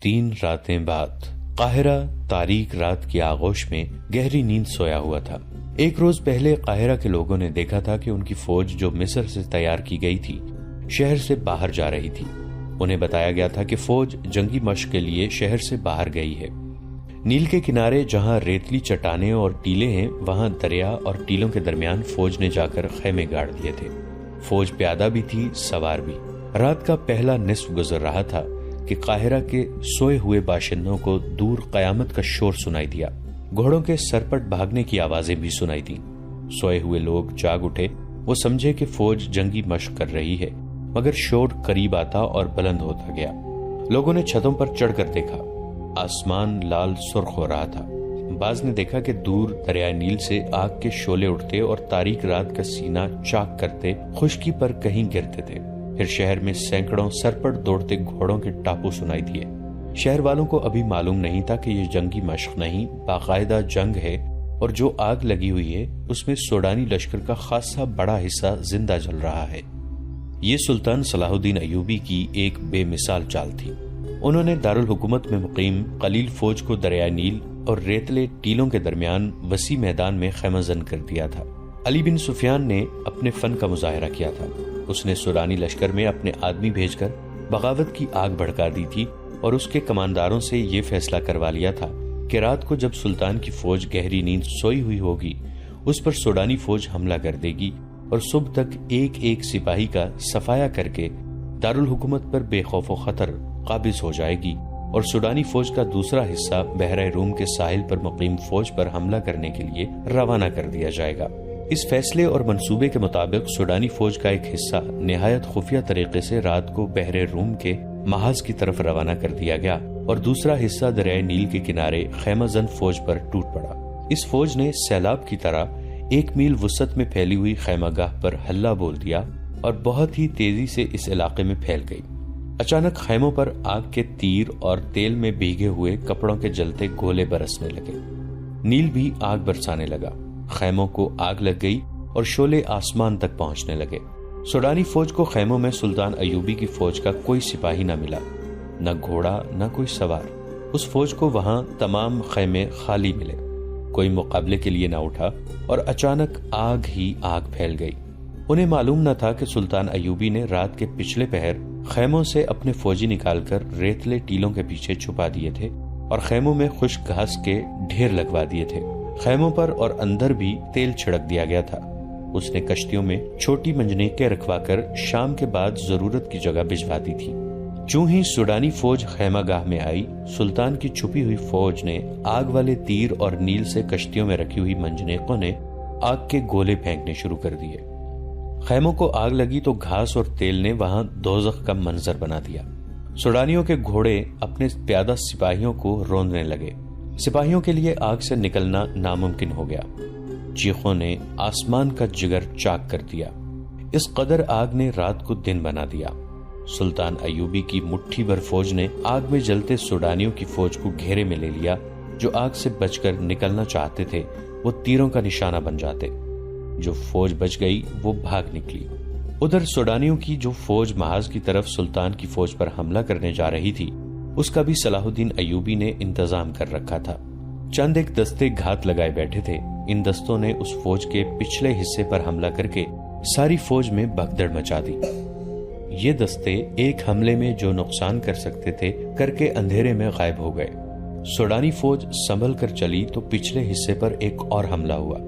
3 راتیں بعد قاہرہ تاریک رات کی آغوش میں گہری نیند سویا ہوا تھا۔ ایک روز پہلے قاہرہ کے لوگوں نے دیکھا تھا کہ ان کی فوج جو مصر سے تیار کی گئی تھی شہر سے باہر جا رہی تھی۔ انہیں بتایا گیا تھا کہ فوج جنگی مشق کے لیے شہر سے باہر گئی ہے۔ نیل کے کنارے جہاں ریتلی چٹانیں اور ٹیلے ہیں وہاں دریا اور ٹیلوں کے درمیان فوج نے جا کر خیمے گاڑ دیے تھے۔ فوج پیادہ بھی تھی، سوار بھی۔ رات کا پہلا نصف گزر رہا تھا کہ قاہرہ کے سوئے ہوئے باشندوں کو دور قیامت کا شور سنائی دیا۔ گھوڑوں کے سرپٹ بھاگنے کی آوازیں بھی سنائی دیں۔ سوئے ہوئے لوگ جاگ اٹھے۔ وہ سمجھے کہ فوج جنگی مشق کر رہی ہے، مگر شور قریب آتا اور بلند ہوتا گیا۔ لوگوں نے چھتوں پر چڑھ کر دیکھا۔ آسمان لال سرخ ہو رہا تھا۔ بعض نے دیکھا کہ دور دریائے نیل سے آگ کے شعلے اٹھتے اور تاریک رات کا سینہ چاک کرتے خشکی پر کہیں گرتے تھے۔ پھر شہر میں سینکڑوں سرپٹ دوڑتے گھوڑوں کے ٹاپو سنائی دیے۔ شہر والوں کو ابھی معلوم نہیں تھا کہ یہ جنگی مشق نہیں، باقاعدہ جنگ ہے، اور جو آگ لگی ہوئی ہے اس میں سوڈانی لشکر کا خاصا بڑا حصہ زندہ جل رہا ہے۔ یہ سلطان صلاح الدین ایوبی کی ایک بے مثال چال تھی۔ انہوں نے دارالحکومت میں مقیم قلیل فوج کو دریائے نیل اور ریتلے ٹیلوں کے درمیان وسیع میدان میں خیمہ زن کر دیا تھا۔ علی بن سفیان نے اپنے فن کا مظاہرہ کیا تھا۔ اس نے سورانی لشکر میں اپنے آدمی بھیج کر بغاوت کی آگ بھڑکا دی تھی اور اس کے کمانداروں سے یہ فیصلہ کروا لیا تھا کہ رات کو جب سلطان کی فوج گہری نیند سوئی ہوئی ہوگی اس پر سوڈانی فوج حملہ کر دے گی اور صبح تک ایک ایک سپاہی کا صفایا کر کے دارالحکومت پر بے خوف و خطر قابض ہو جائے گی، اور سوڈانی فوج کا دوسرا حصہ بحرہ روم کے ساحل پر مقیم فوج پر حملہ کرنے کے لیے روانہ کر دیا جائے گا۔ اس فیصلے اور منصوبے کے مطابق سوڈانی فوج کا ایک حصہ نہایت خفیہ طریقے سے رات کو بحرہ روم کے محاذ کی طرف روانہ کر دیا گیا اور دوسرا حصہ دریائے نیل کے کنارے خیمہ زن فوج پر ٹوٹ پڑا۔ اس فوج نے سیلاب کی طرح 1 میل وسعت میں پھیلی ہوئی خیمہ گاہ پر ہلہ بول دیا اور بہت ہی تیزی سے اس علاقے میں پھیل گئی۔ اچانک خیموں پر آگ کے تیر اور تیل میں بھیگے ہوئے کپڑوں کے جلتے گولے برسنے لگے۔ نیل بھی آگ برسانے لگا۔ خیموں کو آگ لگ گئی اور شعلے آسمان تک پہنچنے لگے۔ سوڈانی فوج کو خیموں میں سلطان ایوبی کی فوج کا کوئی سپاہی نہ ملا، نہ گھوڑا نہ کوئی سوار۔ اس فوج کو وہاں تمام خیمے خالی ملے، کوئی مقابلے کے لیے نہ اٹھا، اور اچانک آگ ہی آگ پھیل گئی۔ انہیں معلوم نہ تھا کہ سلطان ایوبی نے رات کے پچھلے پہر خیموں سے اپنے فوجی نکال کر ریتلے ٹیلوں کے پیچھے چھپا دیے تھے اور خیموں میں خشک گھاس کے ڈھیر لگوا دیے تھے۔ خیموں پر اور اندر بھی تیل چھڑک دیا گیا تھا۔ اس نے کشتیوں میں چھوٹی منجنیقیں رکھوا کر شام کے بعد ضرورت کی جگہ بھجوا دی تھی۔ چوں ہی سوڈانی فوج خیمہ گاہ میں آئی، سلطان کی چھپی ہوئی فوج نے آگ والے تیر اور نیل سے کشتیوں میں رکھی ہوئی منجنیقوں نے آگ کے گولے پھینکنے شروع کر دیے۔ خیموں کو آگ لگی تو گھاس اور تیل نے وہاں دوزخ کا منظر بنا دیا۔ سوڈانیوں کے گھوڑے اپنے پیادہ سپاہیوں کو روندنے لگے۔ سپاہیوں کے لیے آگ سے نکلنا ناممکن ہو گیا۔ چیخوں نے آسمان کا جگر چاک کر دیا۔ اس قدر آگ نے رات کو دن بنا دیا۔ سلطان ایوبی کی مٹھی بھر فوج نے آگ میں جلتے سوڈانیوں کی فوج کو گھیرے میں لے لیا۔ جو آگ سے بچ کر نکلنا چاہتے تھے وہ تیروں کا نشانہ بن جاتے۔ جو فوج بچ گئی وہ بھاگ نکلی۔ ادھر سوڈانیوں کی جو فوج محاذ کی طرف سلطان کی فوج پر حملہ کرنے جا رہی تھی اس کا بھی صلاح الدین ایوبی نے انتظام کر رکھا تھا۔ چند ایک دستے گھات لگائے بیٹھے تھے۔ ان دستوں نے اس فوج کے پچھلے حصے پر حملہ کر کے ساری فوج میں بھگدڑ مچا دی۔ یہ دستے ایک حملے میں جو نقصان کر سکتے تھے کر کے اندھیرے میں غائب ہو گئے۔ سوڈانی فوج سنبھل کر چلی تو پچھلے حصے پر ایک اور حملہ ہوا۔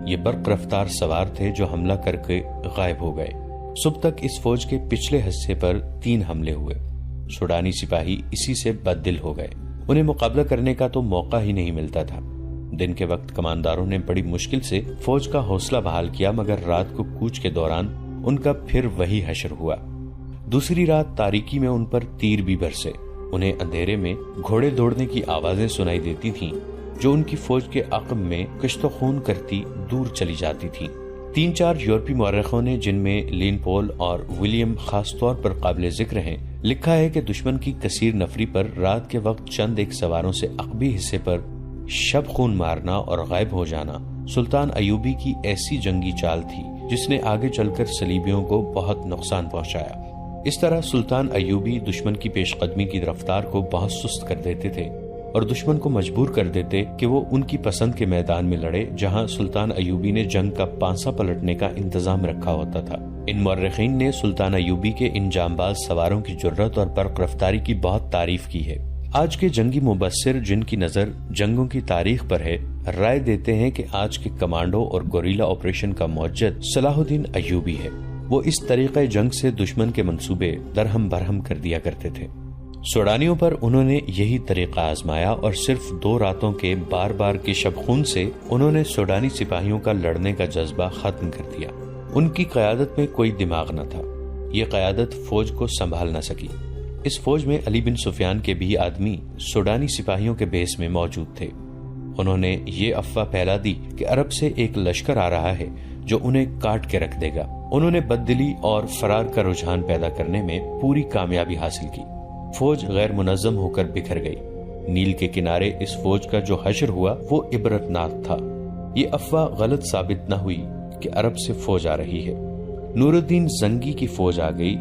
یہ برق رفتار سوار تھے جو حملہ کر کے غائب ہو گئے۔ صبح تک اس فوج کے پچھلے حصے پر 3 حملے ہوئے۔ سوڈانی سپاہی اسی سے بد دل ہو گئے۔ انہیں مقابلہ کرنے کا تو موقع ہی نہیں ملتا تھا۔ دن کے وقت کمانداروں نے بڑی مشکل سے فوج کا حوصلہ بحال کیا، مگر رات کو کوچ کے دوران ان کا پھر وہی حشر ہوا۔ دوسری رات تاریکی میں ان پر تیر بھی برسے۔ انہیں اندھیرے میں گھوڑے دوڑنے کی آوازیں سنائی دیتی تھیں جو ان کی فوج کے عقب میں کشت و خون کرتی دور چلی جاتی تھی۔ 3-4 یورپی مورخوں نے، جن میں لین پول اور ولیم خاص طور پر قابل ذکر ہیں، لکھا ہے کہ دشمن کی کثیر نفری پر رات کے وقت چند ایک سواروں سے عقبی حصے پر شب خون مارنا اور غائب ہو جانا سلطان ایوبی کی ایسی جنگی چال تھی جس نے آگے چل کر صلیبیوں کو بہت نقصان پہنچایا۔ اس طرح سلطان ایوبی دشمن کی پیش قدمی کی رفتار کو بہت سست کر دیتے تھے اور دشمن کو مجبور کر دیتے کہ وہ ان کی پسند کے میدان میں لڑے جہاں سلطان ایوبی نے جنگ کا پانسا پلٹنے کا انتظام رکھا ہوتا تھا۔ ان مورخین نے سلطان ایوبی کے ان جانباز سواروں کی جرت اور برق رفتاری کی بہت تعریف کی ہے۔ آج کے جنگی مبصر جن کی نظر جنگوں کی تاریخ پر ہے، رائے دیتے ہیں کہ آج کے کمانڈو اور گوریلا آپریشن کا موجد صلاح الدین ایوبی ہے۔ وہ اس طریقہ جنگ سے دشمن کے منصوبے درہم برہم کر دیا کرتے تھے۔ سوڈانیوں پر انہوں نے یہی طریقہ آزمایا اور صرف 2 راتوں کے بار بار کے شبخون سے انہوں نے سوڈانی سپاہیوں کا لڑنے کا جذبہ ختم کر دیا۔ ان کی قیادت میں کوئی دماغ نہ تھا، یہ قیادت فوج کو سنبھال نہ سکی۔ اس فوج میں علی بن سفیان کے بھی آدمی سوڈانی سپاہیوں کے بیس میں موجود تھے۔ انہوں نے یہ افواہ پھیلا دی کہ عرب سے ایک لشکر آ رہا ہے جو انہیں کاٹ کے رکھ دے گا۔ انہوں نے بددلی اور فرار کا رجحان پیدا کرنے میں پوری کامیابی حاصل کی۔ فوج غیر منظم ہو کر بکھر گئی۔ نیل کے کنارے اس فوج کا جو حشر ہوا وہ عبرتناک تھا۔ یہ افواہ غلط ثابت نہ ہوئی کہ عرب سے فوج آ رہی ہے۔ نور الدین زنگی کی فوج آ گئی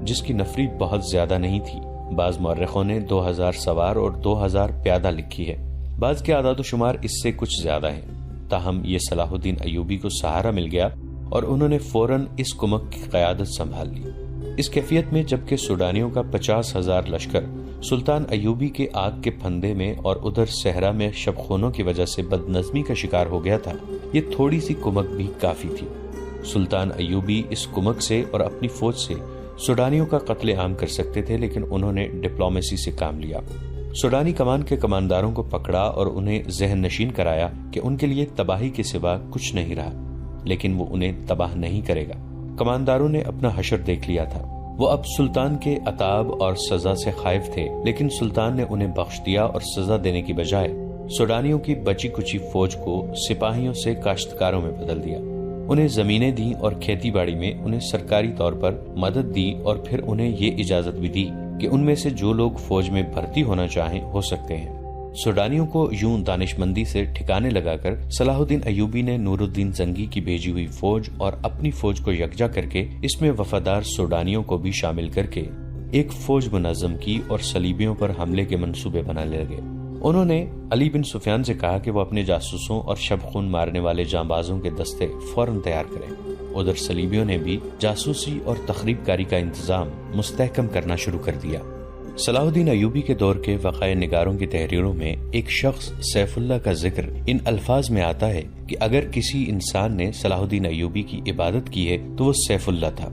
جس کی نفری بہت زیادہ نہیں تھی۔ بعض مورخوں نے 2000 سوار اور 2000 پیادہ لکھی ہے، بعض کے اعداد و شمار اس سے کچھ زیادہ ہیں۔ تاہم یہ صلاح الدین ایوبی کو سہارا مل گیا اور انہوں نے فوراً اس کمک کی قیادت سنبھال لی۔ اس کیفیت میں جبکہ سوڈانیوں کا 50,000 لشکر سلطان ایوبی کے آگ کے پھندے میں اور ادھر صحرا میں شبخونوں کی وجہ سے بد نظمی کا شکار ہو گیا تھا، یہ تھوڑی سی کمک بھی کافی تھی۔ سلطان ایوبی اس کمک سے اور اپنی فوج سے سوڈانیوں کا قتل عام کر سکتے تھے، لیکن انہوں نے ڈپلومیسی سے کام لیا۔ سوڈانی کمان کے کمانداروں کو پکڑا اور انہیں ذہن نشین کرایا کہ ان کے لیے تباہی کے سوا کچھ نہیں رہا، لیکن وہ انہیں تباہ نہیں کرے گا۔ کمانداروں نے اپنا حشر دیکھ لیا تھا، وہ اب سلطان کے عتاب اور سزا سے خائف تھے، لیکن سلطان نے انہیں بخش دیا اور سزا دینے کی بجائے سوڈانیوں کی بچی کچی فوج کو سپاہیوں سے کاشتکاروں میں بدل دیا۔ انہیں زمینیں دیں اور کھیتی باڑی میں انہیں سرکاری طور پر مدد دی اور پھر انہیں یہ اجازت بھی دی کہ ان میں سے جو لوگ فوج میں بھرتی ہونا چاہیں ہو سکتے ہیں۔ سوڈانیوں کو یوں دانش مندی سے ٹھکانے لگا کر صلاح الدین ایوبی نے نور الدین زنگی کی بھیجی ہوئی فوج اور اپنی فوج کو یکجا کر کے اس میں وفادار سوڈانیوں کو بھی شامل کر کے ایک فوج منظم کی اور صلیبیوں پر حملے کے منصوبے بنانے لگے۔ انہوں نے علی بن سفیان سے کہا کہ وہ اپنے جاسوسوں اور شب خون مارنے والے جانبازوں کے دستے فوراً تیار کریں۔ ادھر صلیبیوں نے بھی جاسوسی اور تخریب کاری کا انتظام مستحکم کرنا شروع کر دیا۔ صلاح الدین ایوبی کے دور کے وقائع نگاروں کی تحریروں میں ایک شخص سیف اللہ کا ذکر ان الفاظ میں آتا ہے کہ اگر کسی انسان نے صلاح الدین ایوبی کی عبادت کی ہے تو وہ سیف اللہ تھا۔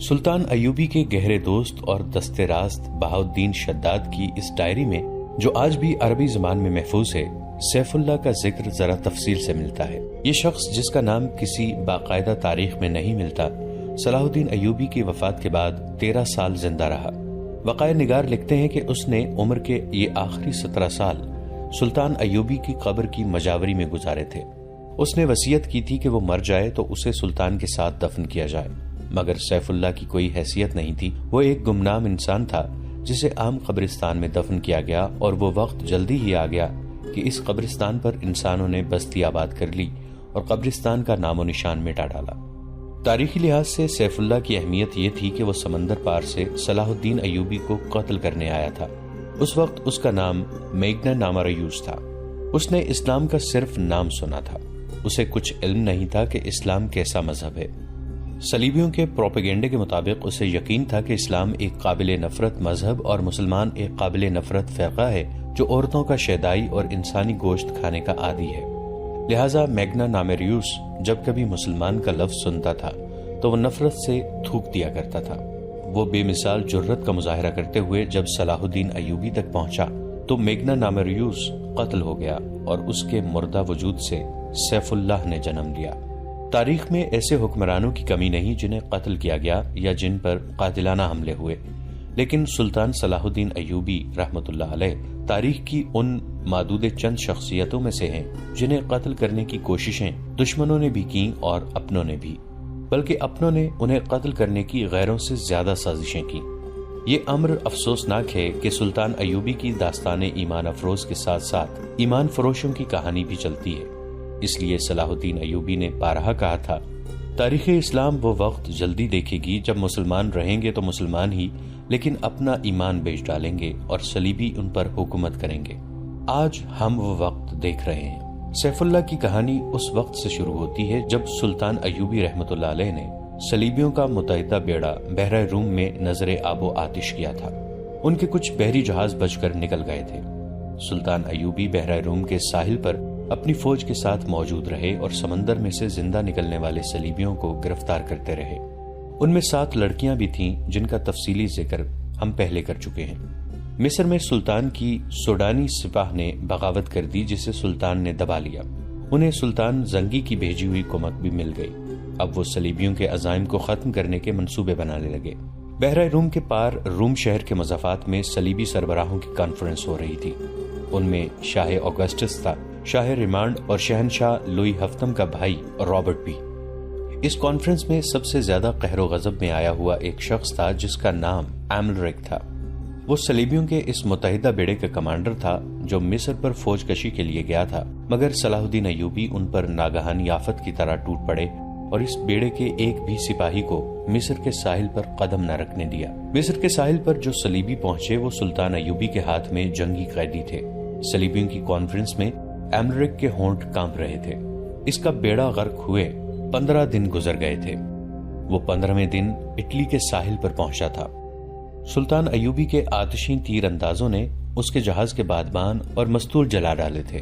سلطان ایوبی کے گہرے دوست اور دست راست بہاؤالدین شداد کی اس ڈائری میں جو آج بھی عربی زبان میں محفوظ ہے، سیف اللہ کا ذکر ذرا تفصیل سے ملتا ہے۔ یہ شخص جس کا نام کسی باقاعدہ تاریخ میں نہیں ملتا، صلاح الدین ایوبی کی وفات کے بعد 13 سال زندہ رہا۔ وقائع نگار لکھتے ہیں کہ اس نے عمر کے یہ آخری 17 سال سلطان ایوبی کی قبر کی مجاوری میں گزارے تھے۔ اس نے وصیت کی تھی کہ وہ مر جائے تو اسے سلطان کے ساتھ دفن کیا جائے، مگر سیف اللہ کی کوئی حیثیت نہیں تھی۔ وہ ایک گمنام انسان تھا جسے عام قبرستان میں دفن کیا گیا، اور وہ وقت جلدی ہی آ گیا کہ اس قبرستان پر انسانوں نے بستی آباد کر لی اور قبرستان کا نام و نشان مٹا ڈالا۔ تاریخی لحاظ سے سیف اللہ کی اہمیت یہ تھی کہ وہ سمندر پار سے صلاح الدین ایوبی کو قتل کرنے آیا تھا۔ اس وقت اس کا نام میگنا نامریوس تھا۔ اس نے اسلام کا صرف نام سنا تھا، اسے کچھ علم نہیں تھا کہ اسلام کیسا مذہب ہے۔ صلیبیوں کے پروپیگنڈے کے مطابق اسے یقین تھا کہ اسلام ایک قابل نفرت مذہب اور مسلمان ایک قابل نفرت فرقہ ہے جو عورتوں کا شیدائی اور انسانی گوشت کھانے کا عادی ہے۔ لہٰذا میگنا نامریوس جب کبھی مسلمان کا لفظ سنتا تھا تو وہ نفرت سے تھوک دیا کرتا تھا۔ وہ بے مثال جرت کا مظاہرہ کرتے ہوئے جب صلاح الدین ایوبی تک پہنچا تو میگنا نامریوس قتل ہو گیا اور اس کے مردہ وجود سے سیف اللہ نے جنم لیا۔ تاریخ میں ایسے حکمرانوں کی کمی نہیں جنہیں قتل کیا گیا یا جن پر قاتلانہ حملے ہوئے، لیکن سلطان صلاح الدین ایوبی رحمۃ اللہ علیہ تاریخ کی ان معدود چند شخصیتوں میں سے ہیں جنہیں قتل کرنے کی کوششیں دشمنوں نے بھی کیں اور اپنوں نے بھی، بلکہ اپنوں نے انہیں قتل کرنے کی غیروں سے زیادہ سازشیں کی۔ یہ امر افسوسناک ہے کہ سلطان ایوبی کی داستان ایمان افروز کے ساتھ ساتھ ایمان فروشوں کی کہانی بھی چلتی ہے۔ اس لیے صلاح الدین ایوبی نے بارہا کہا تھا تاریخ اسلام وہ وقت جلدی دیکھے گی جب مسلمان رہیں گے تو مسلمان ہی، لیکن اپنا ایمان بیچ ڈالیں گے اور صلیبی ان پر حکومت کریں گے۔ آج ہم وہ وقت دیکھ رہے ہیں۔ سیف اللہ کی کہانی اس وقت سے شروع ہوتی ہے جب سلطان ایوبی رحمۃ اللہ علیہ نے صلیبیوں کا متحدہ بیڑا بحر روم میں نظر آب و آتش کیا تھا۔ ان کے کچھ بحری جہاز بچ کر نکل گئے تھے۔ سلطان ایوبی بحر روم کے ساحل پر اپنی فوج کے ساتھ موجود رہے اور سمندر میں سے زندہ نکلنے والے صلیبیوں کو گرفتار کرتے رہے۔ ان میں 7 لڑکیاں بھی تھیں جن کا تفصیلی ذکر ہم پہلے کر چکے ہیں۔ مصر میں سلطان کی سوڈانی سپاہ نے بغاوت کر دی جسے سلطان نے دبا لیا۔ انہیں سلطان زنگی کی بھیجی ہوئی کمک بھی مل گئی۔ اب وہ صلیبیوں کے عزائم کو ختم کرنے کے منصوبے بنانے لگے۔ بحر روم کے پار روم شہر کے مضافات میں صلیبی سربراہوں کی کانفرنس ہو رہی تھی۔ ان میں شاہ اوگسٹس تھا، شاہ ریمانڈ اور شہنشاہ لوئی ہفتم کا بھائی رابرٹ بھی۔ اس کانفرنس میں سب سے زیادہ قہر و غضب میں آیا ہوا ایک شخص تھا جس کا نام ایملرک تھا۔ وہ صلیبیوں کے اس متحدہ بیڑے کا کمانڈر تھا جو مصر پر فوج کشی کے لیے گیا تھا، مگر صلاح الدین ایوبی ان پر ناگہانی آفت کی طرح ٹوٹ پڑے اور اس بیڑے کے ایک بھی سپاہی کو مصر کے ساحل پر قدم نہ رکھنے دیا۔ مصر کے ساحل پر جو صلیبی پہنچے وہ سلطان ایوبی کے ہاتھ میں جنگی قیدی تھے۔ صلیبیوں کی کانفرنس میں ایملرک کے ہونٹ کانپ رہے تھے۔ اس کا بیڑا غرق ہوئے 15 دن گزر گئے تھے۔ وہ 15ویں دن اٹلی کے ساحل پر پہنچا تھا۔ سلطان ایوبی کے آتشین تیر اندازوں نے اس کے جہاز کے بادبان اور مستول جلا ڈالے تھے۔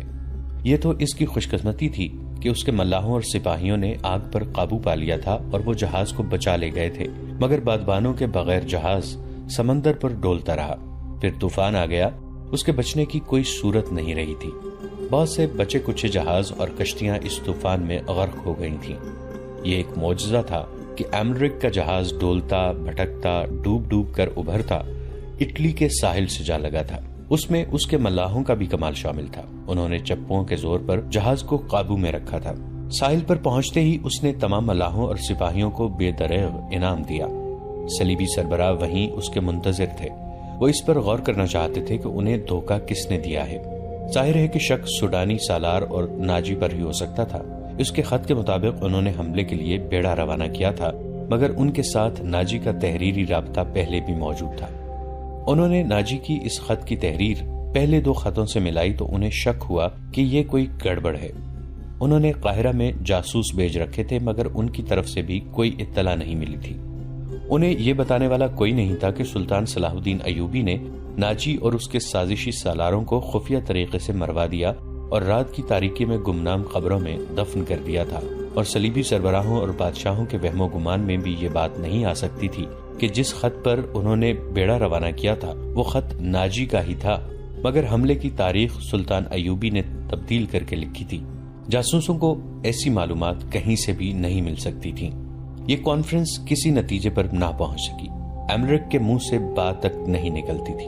یہ تو اس کی خوش قسمتی تھی کہ اس کے ملاحوں اور سپاہیوں نے آگ پر قابو پا لیا تھا اور وہ جہاز کو بچا لے گئے تھے، مگر بادبانوں کے بغیر جہاز سمندر پر ڈولتا رہا۔ پھر طوفان آ گیا، اس کے بچنے کی کوئی صورت نہیں رہی تھی۔ بہت سے بچے کچھ جہاز اور کشتیاں اس طوفان میں غرق ہو گئی تھیں۔ یہ ایک معجزہ تھا کہ ایملرک کا جہاز ڈولتا بھٹکتا ڈوب ڈوب کر ابھرتا اٹلی کے ساحل سے جا لگا تھا۔ اس میں اس کے ملاحوں کا بھی کمال شامل تھا۔ انہوں نے چپوں کے زور پر جہاز کو قابو میں رکھا تھا۔ ساحل پر پہنچتے ہی اس نے تمام ملاحوں اور سپاہیوں کو بے دریغ انعام دیا۔ صلیبی سربراہ وہیں اس کے منتظر تھے۔ وہ اس پر غور کرنا چاہتے تھے کہ انہیں دھوکہ کس نے دیا ہے۔ ظاہر ہے کہ شک سوڈانی سالار اور ناجی پر ہی ہو سکتا تھا۔ اس کے خط کے مطابق انہوں نے حملے کے لیے بیڑا روانہ کیا تھا، مگر ان کے ساتھ ناجی کا تحریری رابطہ پہلے بھی موجود تھا۔ انہوں نے ناجی کی اس خط کی تحریر پہلے 2 خطوں سے ملائی تو انہیں شک ہوا کہ یہ کوئی گڑبڑ ہے۔ انہوں نے قاہرہ میں جاسوس بھیج رکھے تھے، مگر ان کی طرف سے بھی کوئی اطلاع نہیں ملی تھی۔ انہیں یہ بتانے والا کوئی نہیں تھا کہ سلطان صلاح الدین ایوبی نے ناجی اور اس کے سازشی سالاروں کو خفیہ طریقے سے مروا دیا اور رات کی تاریکی میں گمنام قبروں میں دفن کر دیا تھا، اور صلیبی سربراہوں اور بادشاہوں کے وہم و گمان میں بھی یہ بات نہیں آ سکتی تھی کہ جس خط پر انہوں نے بیڑا روانہ کیا تھا وہ خط ناجی کا ہی تھا، مگر حملے کی تاریخ سلطان ایوبی نے تبدیل کر کے لکھی تھی۔ جاسوسوں کو ایسی معلومات کہیں سے بھی نہیں مل سکتی تھی۔ یہ کانفرنس کسی نتیجے پر نہ پہنچ سکی۔ ایملرک کے منہ سے بات تک نہیں نکلتی تھی۔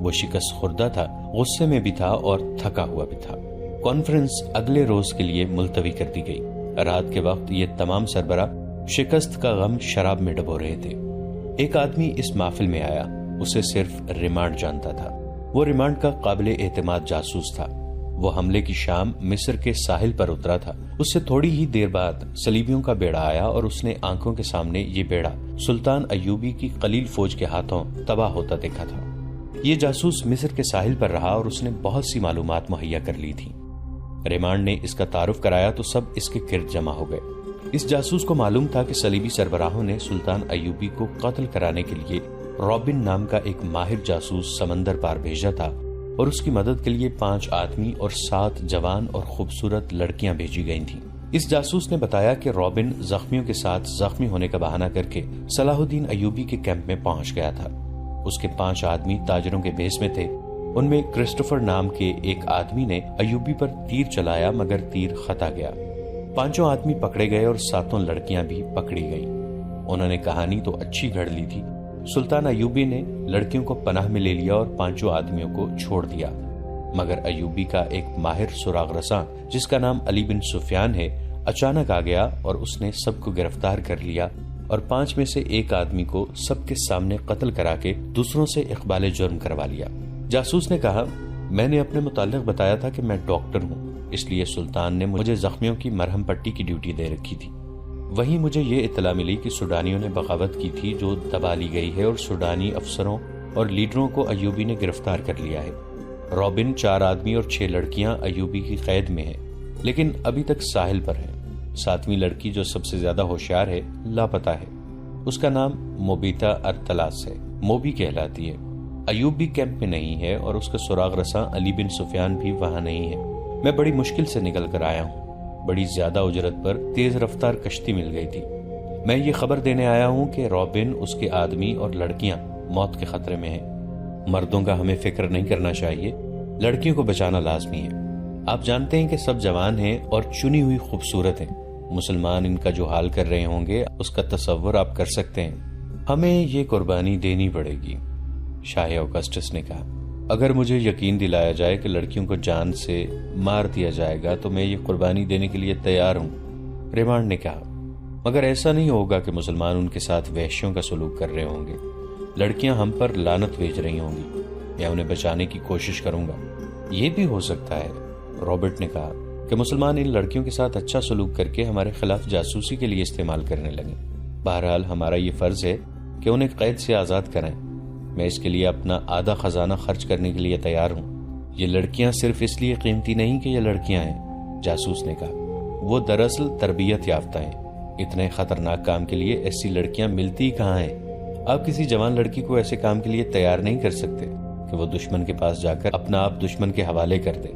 وہ شکست خوردہ تھا، غصے میں بھی تھا اور تھکا ہوا بھی تھا۔ کانفرنس اگلے روز کے لیے ملتوی کر دی گئی۔ رات کے وقت یہ تمام سربراہ شکست کا غم شراب میں ڈبو رہے تھے۔ ایک آدمی اس محفل میں آیا، اسے صرف ریمانڈ جانتا تھا۔ وہ ریمانڈ کا قابل اعتماد جاسوس تھا۔ وہ حملے کی شام مصر کے ساحل پر اترا تھا۔ اس سے تھوڑی ہی دیر بعد صلیبیوں کا بیڑا آیا اور اس نے آنکھوں کے سامنے یہ بیڑا سلطان ایوبی کی قلیل فوج کے ہاتھوں تباہ ہوتا دیکھا تھا۔ یہ جاسوس مصر کے ساحل پر رہا اور اس نے بہت سی معلومات مہیا کر لی تھی۔ ریمانڈ نے اس کا تعارف کرایا تو سب اس کے گرد جمع ہو گئے۔ اس جاسوس کو معلوم تھا کہ صلیبی سربراہوں نے سلطان ایوبی کو قتل کرانے کے لیے رابن نام کا ایک ماہر جاسوس سمندر پار بھیجا تھا، اور اس کی مدد کے لیے 5 آدمی اور 7 جوان اور خوبصورت لڑکیاں بھیجی گئی تھیں۔ اس جاسوس نے بتایا کہ رابن زخمیوں کے ساتھ زخمی ہونے کا بہانہ کر کے صلاح الدین ایوبی کے کیمپ میں پہنچ گیا تھا۔ اس کے 5 آدمی تاجروں کے بھیس میں تھے۔ ان میں کرسٹوفر نام کے ایک آدمی نے ایوبی پر تیر چلایا، مگر تیر خطا گیا۔ 5 آدمی پکڑے گئے اور 7 لڑکیاں بھی پکڑی گئیں۔ انہوں نے کہانی تو اچھی گھڑ لی تھی۔ سلطان ایوبی نے لڑکیوں کو پناہ میں لے لیا اور 5 آدمیوں کو چھوڑ دیا، مگر ایوبی کا ایک ماہر سراغ رساں جس کا نام علی بن سفیان ہے اچانک آ گیا اور اس نے سب کو گرفتار کر لیا اور 5 میں سے ایک آدمی کو سب کے سامنے قتل کرا کے دوسروں سے اقبال جرم کروا لیا۔ جاسوس نے کہا، میں نے اپنے متعلق بتایا تھا کہ میں ڈاکٹر ہوں، اس لیے سلطان نے مجھے زخمیوں کی مرہم پٹی کی ڈیوٹی دے رکھی تھی۔ وہیں مجھے یہ اطلاع ملی کہ سوڈانیوں نے بغاوت کی تھی جو دبا لی گئی ہے اور سوڈانی افسروں اور لیڈروں کو ایوبی نے گرفتار کر لیا ہے۔ رابن 4 آدمی اور 6 لڑکیاں ایوبی کی قید میں ہیں، لیکن ابھی تک ساحل پر ہیں۔ 7ویں لڑکی جو سب سے زیادہ ہوشیار ہے لاپتہ ہے۔ اس کا نام موبیتا ارتلاس ہے، موبی کہلاتی ہے۔ ایوب بھی کیمپ میں نہیں ہے اور اس کا سراغ رساں علی بن سفیان بھی وہاں نہیں ہے۔ میں بڑی مشکل سے نکل کر آیا ہوں۔ بڑی زیادہ اجرت پر تیز رفتار کشتی مل گئی تھی۔ میں یہ خبر دینے آیا ہوں کہ رابن، اس کے آدمی اور لڑکیاں موت کے خطرے میں ہیں۔ مردوں کا ہمیں فکر نہیں کرنا چاہیے، لڑکیوں کو بچانا لازمی ہے۔ آپ جانتے ہیں کہ سب جوان ہیں اور چنی ہوئی خوبصورت ہیں۔ مسلمان ان کا جو حال کر رہے ہوں گے اس کا تصور آپ کر سکتے ہیں۔ ہمیں یہ قربانی دینی پڑے گی، شاہ اوگسٹس نے کہا۔ اگر مجھے یقین دلایا جائے کہ لڑکیوں کو جان سے مار دیا جائے گا تو میں یہ قربانی دینے کے لیے تیار ہوں، ریمانڈ نے کہا۔ مگر ایسا نہیں ہوگا کہ مسلمان ان کے ساتھ وحشیوں کا سلوک کر رہے ہوں گے۔ لڑکیاں ہم پر لعنت بھیج رہی ہوں گی، میں انہیں بچانے کی کوشش کروں گا۔ یہ بھی ہو سکتا ہے، رابرٹ نے کہا، کہ مسلمان ان لڑکیوں کے ساتھ اچھا سلوک کر کے ہمارے خلاف جاسوسی کے لیے استعمال کرنے لگیں۔ بہرحال ہمارا یہ فرض ہے کہ انہیں قید سے آزاد کریں۔ میں اس کے لیے اپنا آدھا خزانہ خرچ کرنے کے لیے تیار ہوں۔ یہ لڑکیاں صرف اس لیے قیمتی نہیں کہ یہ لڑکیاں ہیں، جاسوس نے کہا، وہ دراصل تربیت یافتہ ہیں۔ اتنے خطرناک کام کے لیے ایسی لڑکیاں ملتی کہاں ہیں؟ آپ کسی جوان لڑکی کو ایسے کام کے لیے تیار نہیں کر سکتے کہ وہ دشمن کے پاس جا کر اپنا آپ دشمن کے حوالے کر دے،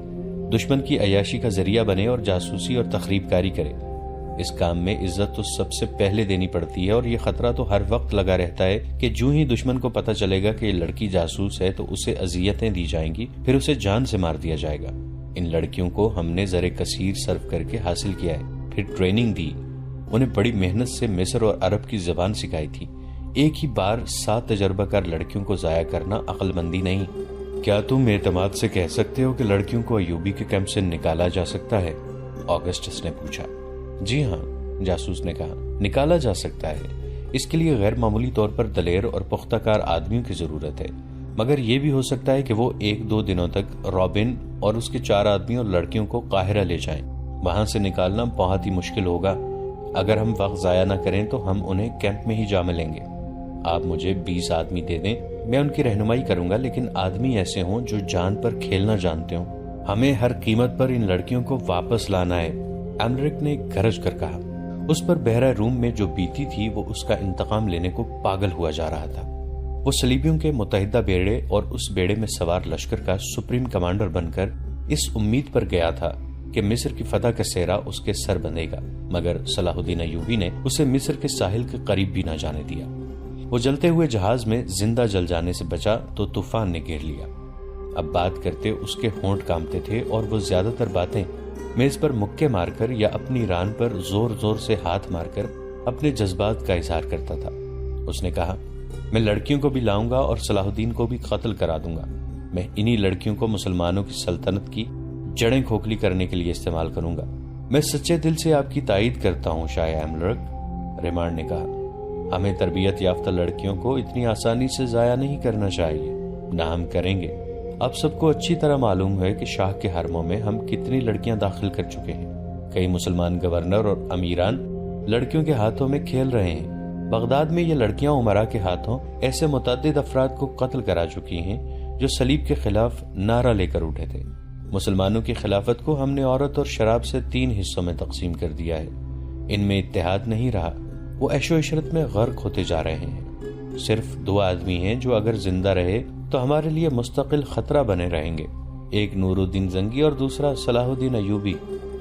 دشمن کی عیاشی کا ذریعہ بنے اور جاسوسی اور تخریب کاری کرے۔ اس کام میں عزت تو سب سے پہلے دینی پڑتی ہے، اور یہ خطرہ تو ہر وقت لگا رہتا ہے کہ جو ہی دشمن کو پتہ چلے گا کہ یہ لڑکی جاسوس ہے تو اسے اذیتیں دی جائیں گی، پھر اسے جان سے مار دیا جائے گا۔ ان لڑکیوں کو ہم نے زر کثیر صرف کر کے حاصل کیا ہے، پھر ٹریننگ دی، انہیں بڑی محنت سے مصر اور عرب کی زبان سکھائی تھی۔ ایک ہی بار 7 تجربہ کار لڑکیوں کو ضائع کرنا عقل مندی نہیں۔ کیا تم اعتماد سے کہہ سکتے ہو کہ لڑکیوں کو ایوبی کے کیمپ سے نکالا جا سکتا ہے؟ آگسٹس نے پوچھا۔ جی ہاں، جاسوس نے کہا، نکالا جا سکتا ہے۔ اس کے لیے غیر معمولی طور پر دلیر اور پختہ کار آدمیوں کی ضرورت ہے، مگر یہ بھی ہو سکتا ہے کہ وہ 1-2 دنوں تک رابن اور اس کے 4 آدمی اور لڑکیوں کو قاہرہ لے جائیں۔ وہاں سے نکالنا بہت ہی مشکل ہوگا۔ اگر ہم وقت ضائع نہ کریں تو ہم انہیں کیمپ میں ہی جا ملیں گے۔ آپ مجھے 20 آدمی دے دیں، میں ان کی رہنمائی کروں گا، لیکن آدمی ایسے ہوں جو جان پر کھیلنا جانتے ہوں۔ ہمیں ہر قیمت پر ان لڑکیوں کو واپس لانا ہے، ایمرک نے گرج کر کہا۔ اس پر بحیرہ روم میں جو بیتی تھی وہ اس کا انتقام لینے کو پاگل ہوا جا رہا تھا۔ وہ صلیبیوں کے متحدہ بیڑے اور اس بیڑے میں سوار لشکر کا سپریم کمانڈر بن کر اس امید پر گیا تھا کہ مصر کی فتح کا سہرا اس کے سر بندھے گا، مگر صلاح الدین ایوبی نے اسے مصر کے ساحل کے قریب بھی نہ جانے دیا۔ وہ جلتے ہوئے جہاز میں زندہ جل جانے سے بچا تو طوفان نے گھیر لیا۔ اب بات کرتے اس کے ہونٹ کانپتے تھے اور وہ زیادہ تر باتیں میز پر مکے مار کر یا اپنی ران پر زور زور سے ہاتھ مار کر اپنے جذبات کا اظہار کرتا تھا۔ اس نے کہا، میں لڑکیوں کو بھی لاؤں گا اور صلاح الدین کو بھی قتل کرا دوں گا۔ میں انہی لڑکیوں کو مسلمانوں کی سلطنت کی جڑیں کھوکھلی کرنے کے لیے استعمال کروں گا۔ میں سچے دل سے آپ کی تائید کرتا ہوں شاہ ایملرک، ریمانڈ نے کہا۔ ہمیں تربیت یافتہ لڑکیوں کو اتنی آسانی سے ضائع نہیں کرنا چاہیے، نہ ہم کریں گے۔ آپ سب کو اچھی طرح معلوم ہے کہ شاہ کے حرموں میں ہم کتنی لڑکیاں داخل کر چکے ہیں۔ کئی مسلمان گورنر اور امیران لڑکیوں کے ہاتھوں میں کھیل رہے ہیں۔ بغداد میں یہ لڑکیاں عمرا کے ہاتھوں ایسے متعدد افراد کو قتل کرا چکی ہیں جو صلیب کے خلاف نعرہ لے کر اٹھے تھے۔ مسلمانوں کی خلافت کو ہم نے عورت اور شراب سے 3 حصوں میں تقسیم کر دیا ہے۔ ان میں اتحاد نہیں رہا، وہ عیش و عشرت میں غرق ہوتے جا رہے ہیں۔ صرف 2 آدمی ہیں جو اگر زندہ رہے تو ہمارے لیے مستقل خطرہ بنے رہیں گے، ایک نور الدین زنگی اور دوسرا صلاح الدین ایوبی۔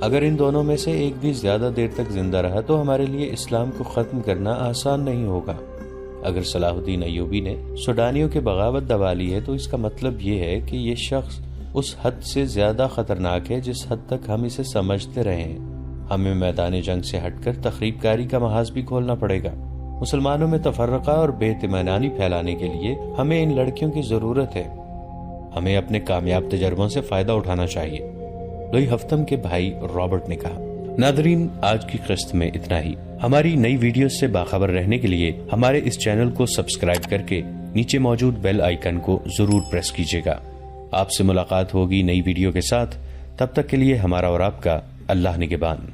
اگر ان دونوں میں سے ایک بھی زیادہ دیر تک زندہ رہا تو ہمارے لیے اسلام کو ختم کرنا آسان نہیں ہوگا۔ اگر صلاح الدین ایوبی نے سوڈانیوں کے بغاوت دبا لی ہے تو اس کا مطلب یہ ہے کہ یہ شخص اس حد سے زیادہ خطرناک ہے جس حد تک ہم اسے سمجھتے رہے ہیں۔ ہمیں میدان جنگ سے ہٹ کر تخریب کاری کا محاذ بھی کھولنا پڑے گا۔ مسلمانوں میں تفرقہ اور بے اطمینانی پھیلانے کے لیے ہمیں ان لڑکیوں کی ضرورت ہے۔ ہمیں اپنے کامیاب تجربوں سے فائدہ اٹھانا چاہیے، لوئی ہفتم کے بھائی رابرٹ نے کہا۔ ناظرین، آج کی قسط میں اتنا ہی۔ ہماری نئی ویڈیوز سے باخبر رہنے کے لیے ہمارے اس چینل کو سبسکرائب کر کے نیچے موجود بیل آئیکن کو ضرور پریس کیجیے گا۔ آپ سے ملاقات ہوگی نئی ویڈیو کے ساتھ، تب تک کے لیے ہمارا اور آپ کا اللہ نگہبان۔